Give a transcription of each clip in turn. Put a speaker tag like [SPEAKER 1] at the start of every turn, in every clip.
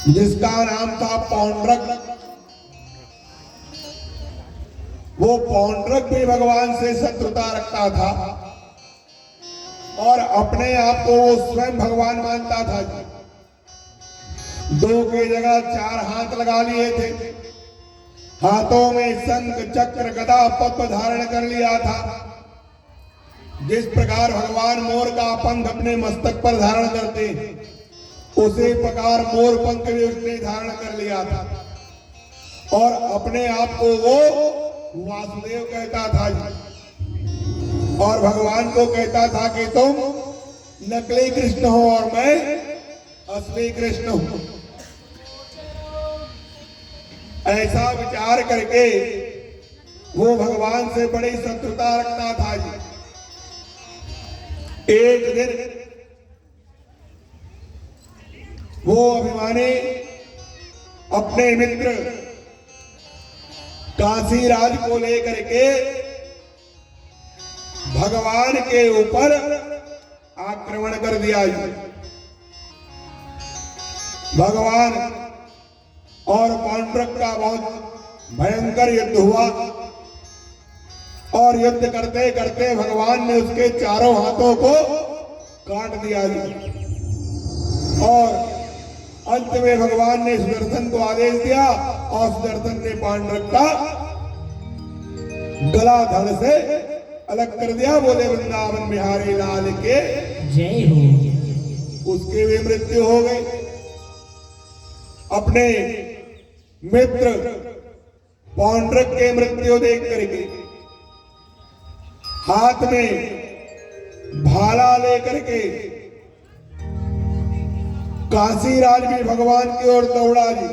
[SPEAKER 1] जिसका नाम था पौंड्रक। वो पौंड्रक भी भगवान से शत्रुता रखता था और अपने आप को वो स्वयं भगवान मानता था। दो की जगह चार हाथ लगा लिए थे, हाथों में शंख चक्र गदा पद्म धारण कर लिया था। जिस प्रकार भगवान मोर का पंख अपने मस्तक पर धारण करते उसी प्रकार मोर पंख भी उसने धारण कर लिया था और अपने आप को वो वासुदेव कहता था और भगवान को कहता था कि तुम नकली कृष्ण हो और मैं असली कृष्ण हूं। ऐसा विचार करके वो भगवान से बड़ी शत्रुता रखता था। एक दिन वो अभिमानी अपने मित्र काशीराज को लेकर के भगवान के ऊपर आक्रमण कर दिया। भगवान और पौंड्रक का बहुत भयंकर युद्ध हुआ और युद्ध करते करते भगवान ने उसके चारों हाथों को काट दिया और अंत में भगवान ने सुदर्शन को आदेश दिया और सुदर्शन ने पौंड्रक का गला धड़ से अलग कर दिया। बोले वृंदावन बिहारी लाल के
[SPEAKER 2] जय हो।
[SPEAKER 1] उसकी भी मृत्यु हो गई। अपने मित्र पौंड्रक के मृत्यु देख करके हाथ में भाला लेकर के काशीराज भी भगवान की ओर दौड़ा जी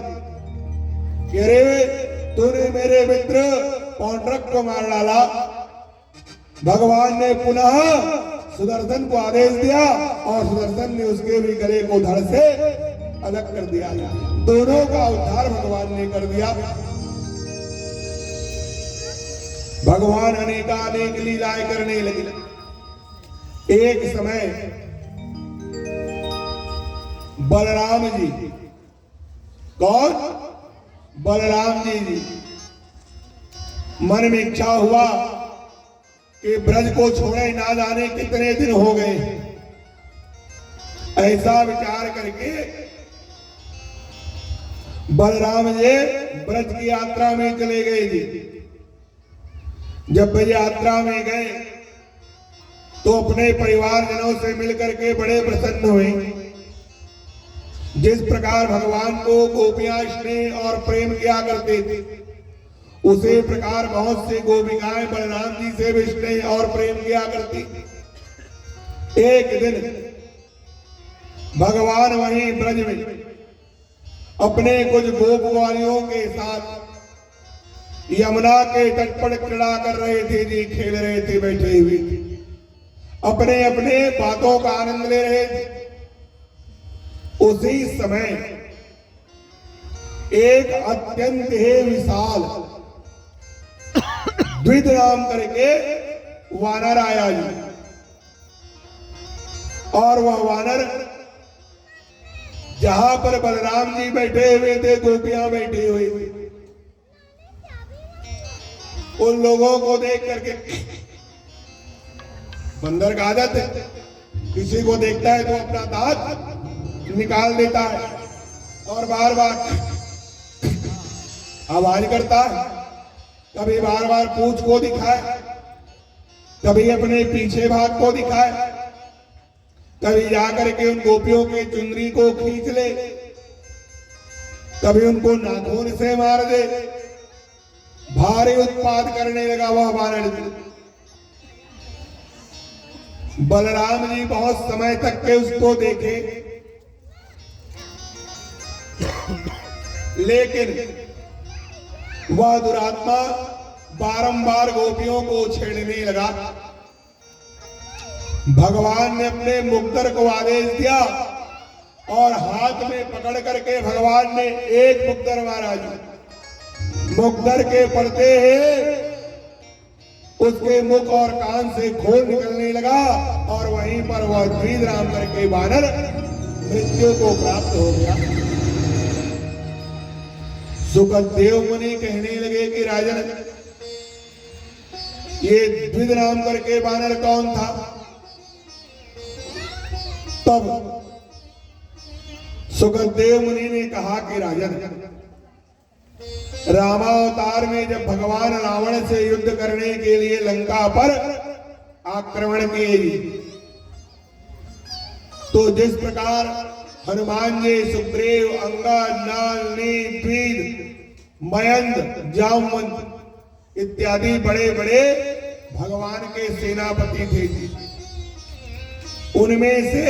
[SPEAKER 1] कि अरे तूने मेरे मित्र पौंड्रक को मार डाला। भगवान ने पुनः सुदर्शन को आदेश दिया और सुदर्शन ने उसके भी गले को धड़ से अलग कर दिया। दोनों का उद्धार भगवान ने कर दिया। भगवान अनेकानेक लीलाएं करने लगे। एक समय बलराम जी, कौन? बलराम जी मन में इच्छा हुआ कि ब्रज को छोड़े ना जाने कितने दिन हो गए। ऐसा विचार करके बलराम जी ब्रज की यात्रा में चले गए जी। जब वे यात्रा में गए तो अपने परिवारजनों से मिलकर के बड़े प्रसन्न हुए। जिस प्रकार भगवान को गोपियां स्नेह और प्रेम किया करते थे उसी प्रकार बहुत सी गोपिकाएं बलराम जी से भी स्नेह और प्रेम किया करती। एक दिन भगवान वहीं ब्रज में अपने कुछ गोपवालियों के साथ यमुना के तट पर क्रीड़ा कर रहे थे जी, खेल रहे थे बैठे हुए, अपने अपने बातों का आनंद ले रहे थे। उसी समय एक अत्यंत ही विशाल द्विज नाम करके वानर आया जी और वह वानर जहां पर बलराम जी बैठे हुए थे गोपियां बैठी हुई थी, उन लोगों को देख करके, बंदर का आदत है किसी को देखता है तो अपना दांत निकाल देता है और बार बार आवाज करता है। कभी बार बार पूंछ को दिखाए, कभी अपने पीछे भाग को दिखाए, कभी जाकर के उन गोपियों के चुनरी को खींच ले, कभी उनको नाखून से मार दे। भारी उत्पात करने लगा वह वानर। बलराम जी बहुत समय तक के उसको देखे, लेकिन वह दुरात्मा बारंबार गोपियों को छेड़ने लगा। भगवान ने अपने मुक्तर को आदेश दिया और हाथ में पकड़ करके भगवान ने एक मुक्तर मारा। मुक्तर के पड़ते हैं उसके मुख और कान से खून निकलने लगा और वहीं पर वह द्विज नाम करके वानर मृत्यु को प्राप्त हो गया। सुखदेव मुनि कहने लगे कि राजन, ये द्विज नाम करके वानर कौन था? तब सुखदेव मुनि ने कहा कि राजन, रामावतार में जब भगवान रावण से युद्ध करने के लिए लंका पर आक्रमण किए, तो जिस प्रकार हनुमान जी, सुग्रीव, अंगद, नाल, नील, द्विज, मयंक, जामवंत इत्यादि बड़े बड़े भगवान के सेनापति थे, उनमें से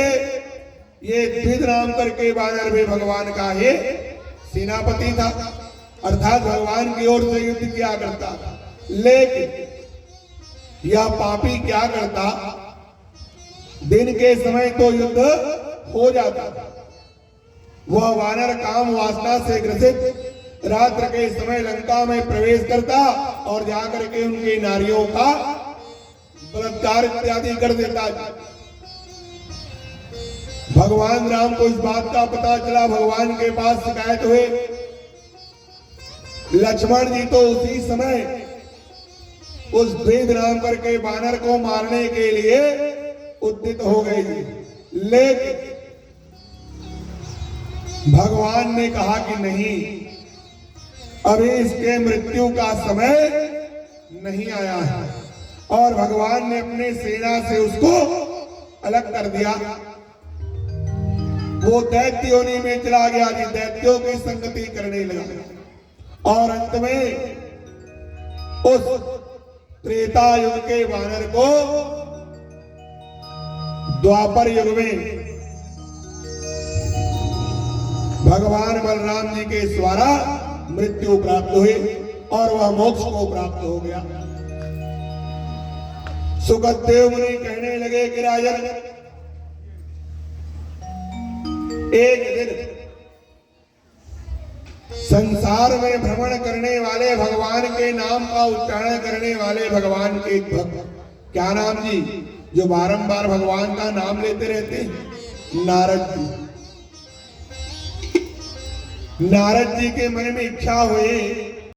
[SPEAKER 1] ये द्विज नाम करके वानर भी भगवान का ये सेनापति था, अर्थात भगवान की ओर से युद्ध किया करता था। लेकिन यह पापी क्या करता, दिन के समय तो युद्ध हो जाता था, वह वानर काम वासना से ग्रसित रात्र के समय लंका में प्रवेश करता और जाकर के उनकी नारियों का बलात्कार इत्यादि कर देता। भगवान राम को इस बात का पता चला, भगवान के पास शिकायत हुए। लक्ष्मण जी तो उसी समय उस द्विज नाम करके वानर को मारने के लिए उद्यत हो गए, लेकिन भगवान ने कहा कि नहीं, अभी इसके मृत्यु का समय नहीं आया है, और भगवान ने अपने सेना से उसको अलग कर दिया। वो दैत्य योनि में चला गया, कि दैत्यों की संगति करने लगा, और अंत में उस त्रेता युग के वानर को द्वापर युग में भगवान बलराम जी के द्वारा मृत्यु प्राप्त हुई और वह मोक्ष को प्राप्त हो गया। सुखदेव मुनि कहने लगे कि राजन, एक दिन संसार में भ्रमण करने वाले, भगवान के नाम का उच्चारण करने वाले भगवान के भक्त, क्या नाम जी, जो बारंबार भगवान का नाम लेते रहते हैं, नारद जी। नारद जी के मन में इच्छा हुई